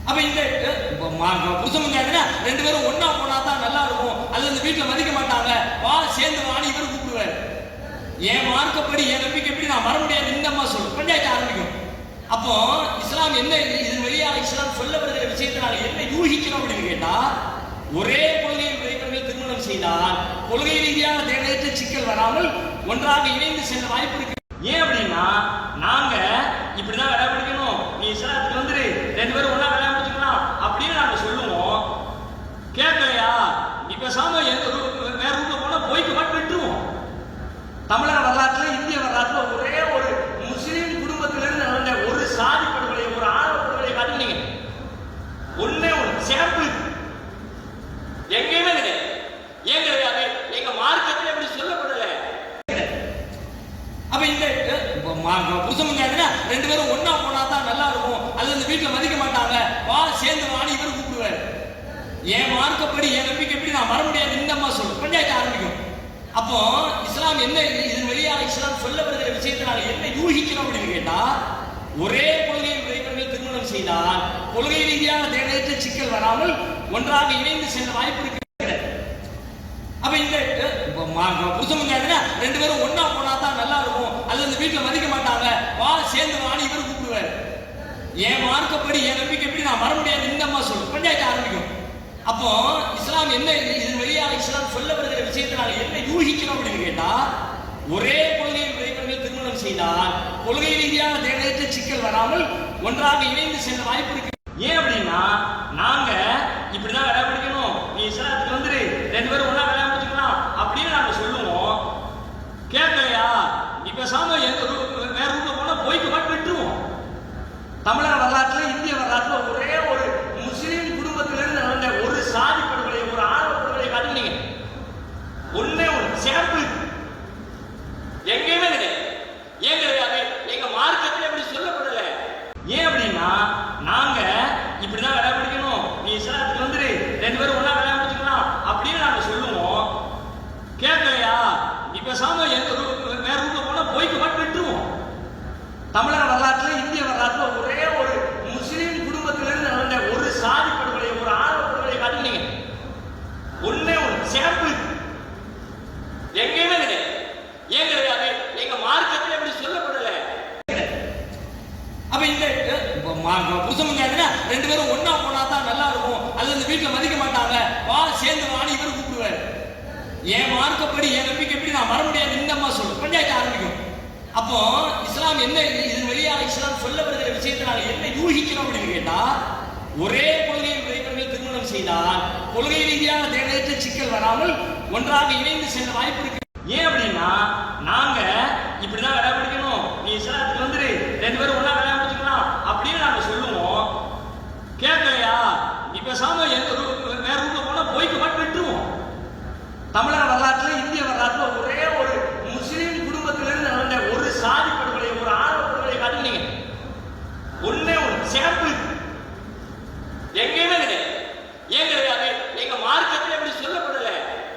அப்ப இந்த புருஷன் ரெண்டு பேரும் ஒன்னா போனா தான் நல்லா இருக்கும், அல்லது இந்த வீட்டுல மதிக்க மாட்டாங்க, வா சேர்ந்து வாணி இவர் கூப்பிடுவார். என் மார்க்கப்படி என் நம்பிக்கைப்படி நான் வர முடியாது இந்த அம்மா சொல்லும், பஞ்சாயத்து ஆரம்பிக்கும். அப்போ இஸ்லாம் என்ன இது வெளியாக இஸ்லாம் சொல்ல வருகிற விஷயத்தை நாங்கள் என்ன யூகிக்கிறோம் அப்படின்னு கேட்டா, ஒரே கொள்கையில் உடையவர்கள் திருமணம் செய்தால் கொள்கை ரீதியான தேவையற்ற சிக்கல் வராமல் ஒன்றாக இணைந்து செல்ல வாய்ப்பு இருக்கு. ஏன் அப்படின்னா, நாங்க இப்படிதான் விளையாட பிடிக்கணும், நீ இஸ்லாத்துக்கு வந்துரு, ரெண்டு பேரும் ஒன்னா விளையாட பிடிச்சிக்கலாம் அப்படின்னு நாங்க சொல்லுவோம். கேட்கலையா, இப்ப சாம வேற ரூட்ல போனா போய்க்கு மட்டும் விட்டுருவோம். தமிழக வரலாற்றுல இந்திய வரலாற்றுல ஒரே ஒரு முஸ்லீம் குடும்பத்திலிருந்து நடந்த ஒரு சாதி படுகொலை, ஒரு ஆணவ படுகொலை காட்டுனீங்க, ஒன்னே ஒன்று சாம்பிள் எங்கேயுமே கிடையாது. ஏன் கிடையாது? எங்க மார்க்கத்தில் அப்படி சொல்லப்படல. அப்ப இந்த புருஷன் ரெண்டு பேரும் ஒன்னா போனா தான் நல்லா இருக்கும், அல்லது இந்த வீட்டுல மதிக்க மாட்டாங்க, வா சேர்ந்து வாணி இவர் கூப்பிடுவார். என் மார்க்கப்படி என் நம்பிக்கைப்படி நான் வர முடியாது இந்த அம்மா சொல்லும், பஞ்சாயத்து ஆரம்பிக்கும். அப்போ இஸ்லாம் என்ன இது வெளியாக இஸ்லாம் சொல்ல வருகிற விஷயத்தை நாங்கள் என்ன யூகிக்கிறோம் அப்படின்னு கேட்டா, ஒரே கொள்கையில் உடையவர்கள் திருமணம் செய்தால் கொள்கை ரீதியான தேவையற்ற சிக்கல் வராமல் ஒன்றாக இணைந்து செல்ல வாய்ப்பு இருக்கு. அப்ப இந்த புருஷன் ரெண்டு பேரும் ஒன்னா போனா தான் நல்லா இருக்கும், அல்லது இந்த வீட்டுல மதிக்க மாட்டாங்க, வா சேர்ந்து வாணி இவர் கூப்பிடுவார். என் மார்க்கப்படி என் நம்பிக்கைப்படி நான் வர முடியாது இந்த அம்மா சொல்லும், பஞ்சாயத்து ஆரம்பிக்கும். அப்போ இஸ்லாம் என்ன இது வெளியாக இஸ்லாம் சொல்ல வருகிற விஷயத்தை நாங்கள் என்ன யூகிக்கிறோம் அப்படின்னு கேட்டா, ஒரே கொள்கையில் உடையவர்கள் திருமணம் செய்தால் கொள்கை ரீதியான தேவையற்ற சிக்கல் வராமல் ஒன்றாக இணைந்து செல்ல வாய்ப்பு இருக்கு. ஏன் அப்படின்னா, நாங்க இப்படிதான் விளையாட பிடிக்கணும், நீ இஸ்லாத்துக்கு வந்துரு, ரெண்டு பேரும் ஒன்னா விளையாட பிடிச்சிக்கலாம் அப்படின்னு நாங்க சொல்லுவோம். கேட்கலையா, இப்ப சாம வேற ரூட்ல போனா போய்க்கு மட்டும் விட்டுருவோம். தமிழக வரலாற்றுல இந்திய வரலாற்றுல ஒரே ஒரு முஸ்லீம் குடும்பத்திலிருந்து நடந்த ஒரு சாதி படுகொலை, ஒரு ஆணவ படுகொலை காட்டுனீங்க, ஒன்னே ஒன்று சாம்பிள் எங்கேயுமே கிடையாது. ஏன் கிடையாது? எங்க மார்க்கத்தில் அப்படி சொல்லப்படல. ஏன் அப்படின்னா, நாங்க இப்படிதான் விளையாட பிடிக்கணும், நீ இஸ்லாத்துக்கு வந்துரு, ரெண்டு பேரும் ஒன்னா விளையாட பிடிச்சிக்கலாம் அப்படின்னு நாங்க சொல்லுவோம். கேட்கலையா, இப்ப சாம வேற ரூட்ல போனா போய்க்கு மட்டும் விட்டுருவோம். தமிழக வரலாற்றுல இந்திய வரலாற்றுல ஒரே ஒரு முஸ்லீம் குடும்பத்திலிருந்து நடந்த ஒரு சாதி படுகொலை, ஒரு ஆணவ படுகொலை காட்டுனீங்க, ஒன்னே ஒன்று சாம்பிள் எங்கேயுமே கிடையாது. ஏன் கிடையாது? எங்க மார்க்கத்தில் அப்படி சொல்லப்படல. அப்ப இந்த புருஷன் ரெண்டு பேரும் ஒன்னா போனா தான் நல்லா இருக்கும், அல்லது இந்த வீட்டுல மதிக்க மாட்டாங்க, வா சேர்ந்து வாணி இவர் கூப்பிடுவார். என் மார்க்கப்படி என் நம்பிக்கைப்படி நான் வர முடியாது இந்த அம்மா சொல்லும், பஞ்சாயத்து ஆரம்பிக்கும். அப்போ இஸ்லாம் என்ன இது வெளியாக இஸ்லாம் சொல்ல வருகிற விஷயத்தை நாங்கள் என்ன யூகிக்கிறோம் அப்படின்னு கேட்டா, ஒரே கொள்கையில் உடையவர்கள் திருமணம் செய்தால் கொள்கை ரீதியான தேவையற்ற சிக்கல் வராமல் ஒன்றாக இணைந்து செல்ல வாய்ப்பு